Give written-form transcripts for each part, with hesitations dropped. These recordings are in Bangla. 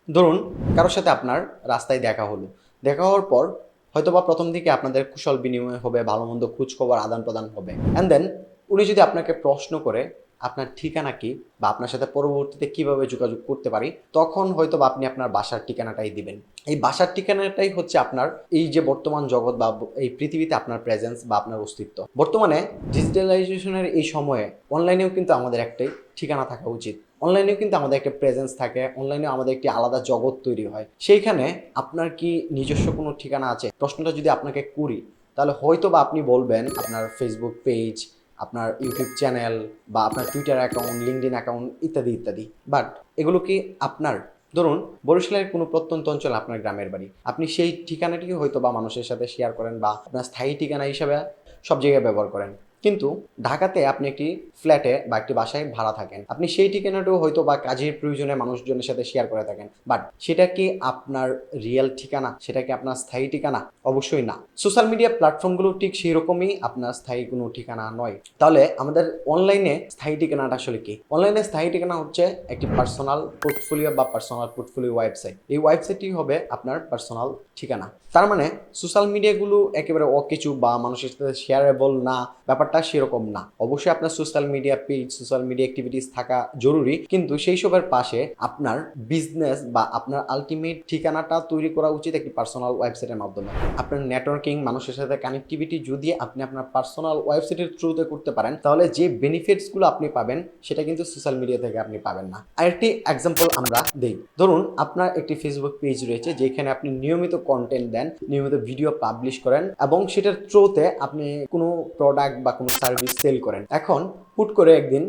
ধরুন কারোর সাথে আপনার রাস্তায় দেখা হলো, দেখা হওয়ার পর হয়তোবা প্রথম দিকে আপনাদের কুশল বিনিময় হবে, ভালো মন্দ খোঁজ খবর আদান প্রদান হবে, অ্যান্ড দেন উনি যদি আপনাকে প্রশ্ন করে আপনার ঠিকানা কি বা আপনার সাথে পরবর্তীতে কিভাবে যোগাযোগ করতে পারি, তখন হয়তো বা আপনি আপনার বাসার ঠিকানাটাই দিবেন। এই বাসার ঠিকানাটাই হচ্ছে আপনার এই যে বর্তমান জগৎ বা এই পৃথিবীতে আপনার প্রেজেন্স বা আপনার অস্তিত্ব। বর্তমানে ডিজিটালাইজেশনের এই সময়ে অনলাইনেও কিন্তু আমাদের একটাই ঠিকানা থাকা উচিত। অনলাইনেও কিন্তু আমাদের একটা প্রেজেন্স থাকে, অনলাইনেও আমাদের একটি আলাদা জগৎ তৈরি হয়। সেইখানে আপনার কি নিজস্ব কোনো ঠিকানা আছে? প্রশ্নটা যদি আপনাকে করি, তাহলে হয়তো বা আপনি বলবেন আপনার ফেসবুক পেজ, আপনার ইউটিউব চ্যানেল বা আপনার টুইটার অ্যাকাউন্ট, লিঙ্কডইন অ্যাকাউন্ট ইত্যাদি ইত্যাদি। বাট এগুলো কি আপনার? ধরুন বরিশালের কোনো প্রত্যন্ত অঞ্চল আপনার গ্রামের বাড়ি, আপনি সেই ঠিকানাটিকে হয়তো বা মানুষের সাথে শেয়ার করেন বা আপনার স্থায়ী ঠিকানা হিসাবে সব জায়গায় ব্যবহার করেন। কিন্তু ঢাকাতে আপনি একটি ফ্ল্যাটে বা একটি বাসায় ভাড়া থাকেন, আপনি সেই ঠিকানাটাও হয়তো বা কাজের প্রয়োজনে মানুষজনের সাথে শেয়ার করে থাকেন। বাট সেটা কি আপনার রিয়েল ঠিকানা? সেটা কি আপনার স্থায়ী ঠিকানা? অবশ্যই না। সোশ্যাল মিডিয়া প্ল্যাটফর্মগুলো ঠিক সেই রকমই আপনার স্থায়ী কোনো ঠিকানা নয়। তাহলে আমাদের অনলাইনে স্থায়ী ঠিকানাটা আসলে কি? অনলাইনে স্থায়ী ঠিকানা হচ্ছে একটি পার্সোনাল পোর্টফোলিও বা পার্সোনাল পোর্টফোলিও ওয়েবসাইট। এই ওয়েবসাইটটি হবে আপনার পার্সোনাল ঠিকানা। তার মানে সোশ্যাল মিডিয়াগুলো একেবারে অকেচু বা মানুষের সাথে শেয়ারেবল না, ব্যাপারটা সেরকম না। অবশ্যই আপনার social media page, social media activities থাকা জরুরি, কিন্তু সেই সবের পাশে আপনার বিজনেস বা আপনার আলটিমেট ঠিকানাটা তৈরি করা উচিত একটি পার্সোনাল ওয়েবসাইটের মাধ্যমে। আপনার নেটওয়ার্কিং, মানুষের সাথে কানেক্টিভিটি যদি আপনি আপনার পার্সোনাল ওয়েবসাইটের থ্রুতে করতে পারেন, তাহলে যে বেনিফিটসগুলো আপনি পাবেন সেটা কিন্তু সোশ্যাল মিডিয়া থেকে আপনি পাবেন না। আরেকটি এক্সাম্পল আমরা দেই। ধরুন আপনার একটি ফেসবুক পেজ রয়েছে যেখানে আপনি নিয়মিত কন্টেন্ট দেন, নিয়মিত ভিডিও পাবলিশ করেন এবং সেটার থ্রুতে আপনি কোনো প্রোডাক্ট বা কোনো সার্ভিস সেল করেন। এখন হুট করে একদিন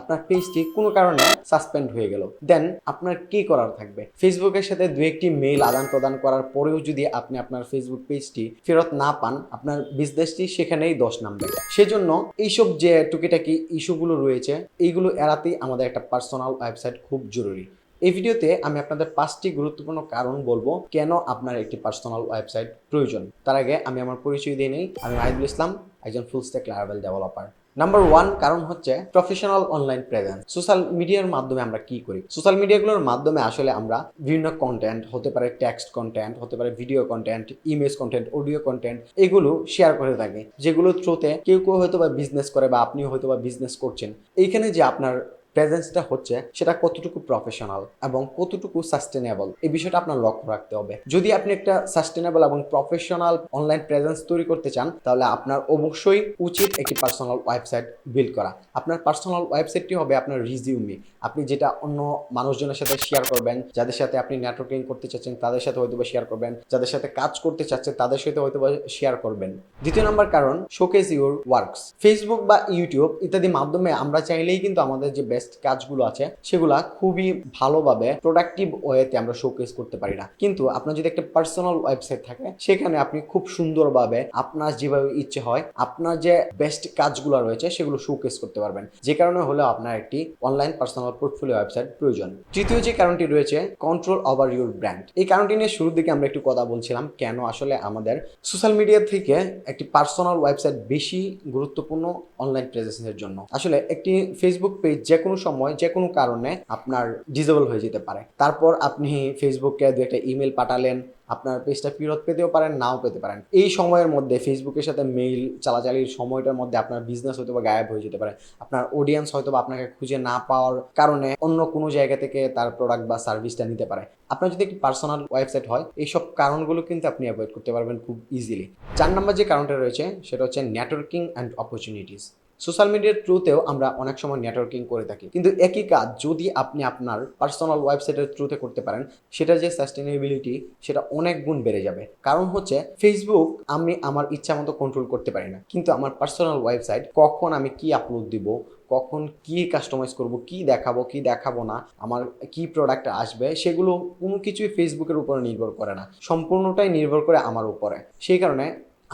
আপনার পেজটি কোনো কারণে সাসপেন্ড হয়ে গেল, দেন আপনার কি করার থাকবে? ফেসবুকের সাথে দু একটি মেইল আদান প্রদান করার পরেও যদি আপনি আপনার ফেসবুক পেজটি ফেরত না পান, আপনার বিজনেসটি সেখানেই দোষ নামবে। সেজন্য এইসব যে টুকিটাকি ইস্যুগুলো রয়েছে, এইগুলো এড়াতেই আমাদের একটা পার্সোনাল ওয়েবসাইট খুব জরুরি। এই ভিডিওতে আমি আপনাদের 5টি গুরুত্বপূর্ণ কারণ বলবো কেন আপনার একটি পার্সোনাল ওয়েবসাইট প্রয়োজন। তার আগে আমি আমার পরিচয় দিয়ে নিই। আমি মাহিদুল ইসলাম, একজন full stack Laravel developer. Number 1 কারণ হচ্ছে প্রফেশনাল অনলাইন প্রেজেন্স। সোশ্যাল মিডিয়ার মাধ্যমে আমরা কি করি? সোশ্যাল মিডিয়াগুলোর মাধ্যমে আসলে আমরা বিভিন্ন কন্টেন্ট, হতে পারে টেক্সট কন্টেন্ট, হতে পারে video content, image content, audio content, এগুলো শেয়ার করে থাকি, যেগুলো থ্রুতে কেউ কেউ হয়তো বা বিজনেস করে বা আপনিও হয়তো বা বিজনেস করছেন। এইখানে যে আপনার প্রেজেন্সটা হচ্ছে সেটা কতটুকু প্রফেশনাল এবং কতটুকু সাস্টেনেবল, এই বিষয়টা আপনার লক্ষ্য রাখতে হবে। যদি আপনি একটা সাস্টেনেবল এবং প্রফেশনাল অনলাইন প্রেজেন্স তৈরি করতে চান, তাহলে আপনার অবশ্যই উচিত একটি পার্সোনাল ওয়েবসাইট বিল্ড করা। আপনার পার্সোনাল ওয়েবসাইটটি হবে আপনার রিজিউমি। আপনি যেটা অন্য মানুষজনের সাথে শেয়ার করবেন, যাদের সাথে আপনি নেটওয়ার্কিং করতে চাচ্ছেন তাদের সাথে হয়তো বা শেয়ার করবেন, যাদের সাথে কাজ করতে চাচ্ছেন তাদের সাথে হয়তো বা শেয়ার করবেন। দ্বিতীয় নাম্বার কারণ, শোকেস ইউর ওয়ার্কস। ফেসবুক বা ইউটিউব ইত্যাদি মাধ্যমে আমরা চাইলেই কিন্তু আমাদের যে বেস্ট কাজগুলো আছে সেগুলা খুবই ভালোভাবে প্রোডাক্টিভ ওয়েতে আমরা শোকেস করতে পারি না। কিন্তু আপনার যদি একটা পার্সোনাল ওয়েবসাইট থাকে, সেখানে আপনি খুব সুন্দরভাবে আপনার যেভাবে ইচ্ছে হয় আপনার যে বেস্ট কাজগুলো রয়েছে সেগুলো শোকেস করতে পারবেন। যে কারণে হলো আপনার একটি অনলাইন পার্সোনাল পোর্টফোলিও ওয়েবসাইট প্রয়োজন। তৃতীয় যে কারণটি রয়েছে, কন্ট্রোল ওভার ইউর ব্র্যান্ড। এই কারণটি নিয়ে শুরুর দিকে আমরা একটু কথা বলছিলাম, কেন আসলে আমাদের সোশ্যাল মিডিয়া থেকে একটি পার্সোনাল ওয়েবসাইট বেশি গুরুত্বপূর্ণ অনলাইন প্রেজেন্সের জন্য। আসলে একটি ফেসবুক পেজ যে কোনো সময় যে কোনো কারণে আপনার ডিসেবল হয়ে যেতে পারে। তারপর আপনি ফেসবুককে দু একটা ইমেল পাঠালেন, আপনার পেজটা ফেরত পেতেও পারেন, নাও পেতে পারেন। এই সময়ের মধ্যে ফেসবুকের সাথে মেইল চালাচালির সময়টার মধ্যে আপনার বিজনেস হয়তো বা গায়েব হয়ে যেতে পারে। আপনার অডিয়েন্স হয়তো বা আপনাকে খুঁজে না পাওয়ার কারণে অন্য কোনো জায়গা থেকে তার প্রোডাক্ট বা সার্ভিসটা নিতে পারে। আপনার যদি একটি পার্সোনাল ওয়েবসাইট হয়, এইসব কারণগুলো কিন্তু আপনি অ্যাভয়েড করতে পারবেন খুব ইজিলি। 4 নাম্বার যে কারণটা রয়েছে সেটা হচ্ছে নেটওয়ার্কিং অ্যান্ড অপরচুনিটিস। সোশ্যাল মিডিয়ার থ্রুতেও আমরা অনেক সময় নেটওয়ার্কিং করে থাকি, কিন্তু একই কাজ যদি আপনি আপনার পার্সোনাল ওয়েবসাইটের থ্রুতে করতে পারেন, সেটা যে সাস্টেনেবিলিটি সেটা অনেক গুণ বেড়ে যাবে। কারণ হচ্ছে ফেসবুক আমি আমার ইচ্ছা মতো কন্ট্রোল করতে পারি না, কিন্তু আমার পার্সোনাল ওয়েবসাইট কখন আমি কি আপলোড দিব, কখন কি কাস্টমাইজ করব, কি দেখাবো কি দেখাবো না, আমার কি প্রোডাক্ট আসবে, সেগুলো কোনো কিছুই ফেসবুকের উপরে নির্ভর করে না, সম্পূর্ণটাই নির্ভর করে আমার উপরে। সেই কারণে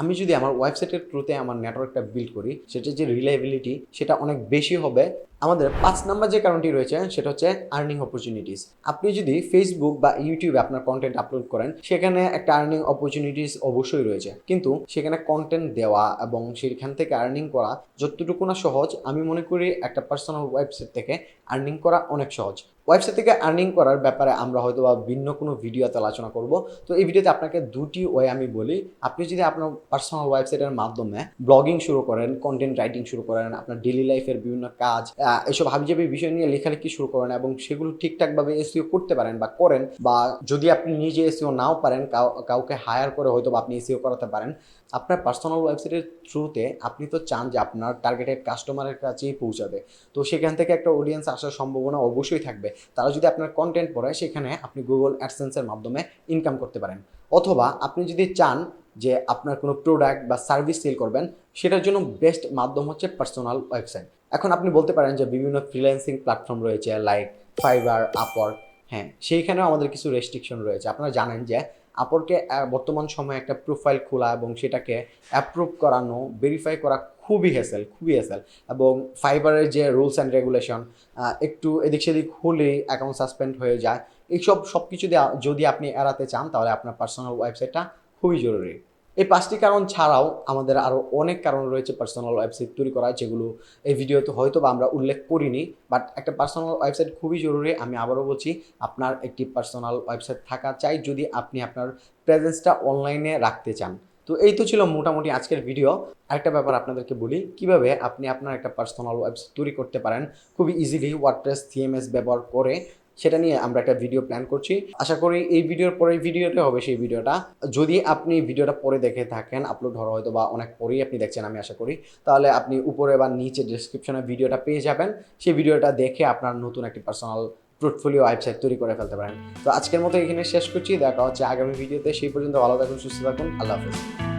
আমি যদি আমার ওয়েবসাইটের থ্রুতে আমার নেটওয়ার্কটা বিল্ড করি, সেটার যে রিলায়েবিলিটি সেটা অনেক বেশি হবে। আমাদের 5 নাম্বার যে কারণটি রয়েছে সেটা হচ্ছে আর্নিং অপরচুনিটিস। আপনি যদি ফেসবুক বা ইউটিউবে আপনার কন্টেন্ট আপলোড করেন, সেখানে একটা আর্নিং অপরচুনিটিস অবশ্যই রয়েছে, কিন্তু সেখানে কন্টেন্ট দেওয়া এবং সেখান থেকে আর্নিং করা যতটুকু না সহজ, আমি মনে করি একটা পার্সোনাল ওয়েবসাইট থেকে আর্নিং করা অনেক সহজ। ওয়েবসাইট থেকে আর্নিং করার ব্যাপারে আমরা হয়তো বা ভিন্ন কোনো ভিডিওতে আলোচনা করব। তো এই ভিডিওতে আপনাকে দুটি ওয়ে আমি বলি। আপনি যদি আপনার পার্সোনাল ওয়েবসাইটের মাধ্যমে ব্লগিং শুরু করেন, কন্টেন্ট রাইটিং শুরু করেন, আপনার ডেইলি লাইফের বিভিন্ন কাজ এসব হাবিজাবি বিষয় নিয়ে লেখালেখি শুরু করেন এবং সেগুলো ঠিকঠাকভাবে এসইও করতে পারেন বা করেন, বা যদি আপনি নিজে এসইও নাও পারেন, কাউকে হায়ার করে হয়তো বা আপনি এসইও করাতে পারেন, আপনার পার্সোনাল ওয়েবসাইটের থ্রুতে আপনি তো চান যে আপনার টার্গেটেড কাস্টমারের কাছেই পৌঁছাবে। তো সেখান থেকে একটা অডিয়েন্স আসার সম্ভাবনা অবশ্যই থাকবে। তারা যদি আপনার কন্টেন্ট পড়ে, সেখানে আপনি গুগল অ্যাডসেন্সের মাধ্যমে ইনকাম করতে পারেন। অথবা আপনি যদি চান যে আপনার কোনো প্রোডাক্ট বা সার্ভিস সেল করবেন, সেটার জন্য বেস্ট মাধ্যম হচ্ছে পার্সোনাল ওয়েবসাইট। এখন আপনি বলতে পারেন যে বিভিন্ন ফ্রিল্যান্সিং প্ল্যাটফর্ম রয়েছে লাইক ফাইবার, আপওয়ার্ক। হ্যাঁ, সেইখানেও আমাদের কিছু রেস্ট্রিকশন রয়েছে। আপনারা জানেন যে আপওয়ার্কে বর্তমান সময়ে একটা প্রোফাইল খোলা এবং সেটাকে অ্যাপ্রুভ করানো, ভেরিফাই করা খুবই হ্যাসেল। এবং ফাইবারের যে রুলস অ্যান্ড রেগুলেশন, একটু এদিক সেদিক হলেই অ্যাকাউন্ট সাসপেন্ড হয়ে যায়। এইসব সব কিছু যদি আপনি এড়াতে চান, তাহলে আপনার পার্সোনাল ওয়েবসাইটটা খুবই জরুরি। এই 5টি কারণ ছাড়াও আমাদের আরও অনেক কারণ রয়েছে পার্সোনাল ওয়েবসাইট তৈরি করা, যেগুলো এই ভিডিওতে হয়তো বা আমরা উল্লেখ করিনি। বাট একটা পার্সোনাল ওয়েবসাইট খুবই জরুরি। আমি আবারও বলছি, আপনার একটি পার্সোনাল ওয়েবসাইট থাকা চাই যদি আপনি আপনার প্রেজেন্সটা অনলাইনে রাখতে চান। তো এই তো ছিল মোটামুটি আজকের ভিডিও। আরেকটা ব্যাপার আপনাদেরকে বলি, কিভাবে আপনি আপনার একটা পার্সোনাল ওয়েবসাইট তৈরি করতে পারেন খুবই ইজিলি ওয়ার্ডপ্রেস সিএমএস ব্যবহার করে, সেটা নিয়ে আমরা একটা ভিডিও প্ল্যান করছি। আশা করি এই ভিডিওর পরে ভিডিওটা হবে সেই ভিডিওটা। যদি আপনি ভিডিওটা পরে দেখে থাকেন, আপলোড হওয়ার হয়তো বা অনেক পরেই আপনি দেখছেন আমি আশা করি, তাহলে আপনি উপরে বা নিচে ডেসক্রিপশনে ভিডিওটা পেয়ে যাবেন। সেই ভিডিওটা দেখে আপনার নতুন একটি পার্সোনাল পোর্টফোলিও ওয়েবসাইট তৈরি করে ফেলতে পারেন। তো আজকের মতো এখানে শেষ করছি। দেখা হচ্ছে আগামী ভিডিওতে। সেই পর্যন্ত ভালো থাকুন, সুস্থ থাকুন। আল্লাহ হাফেজ।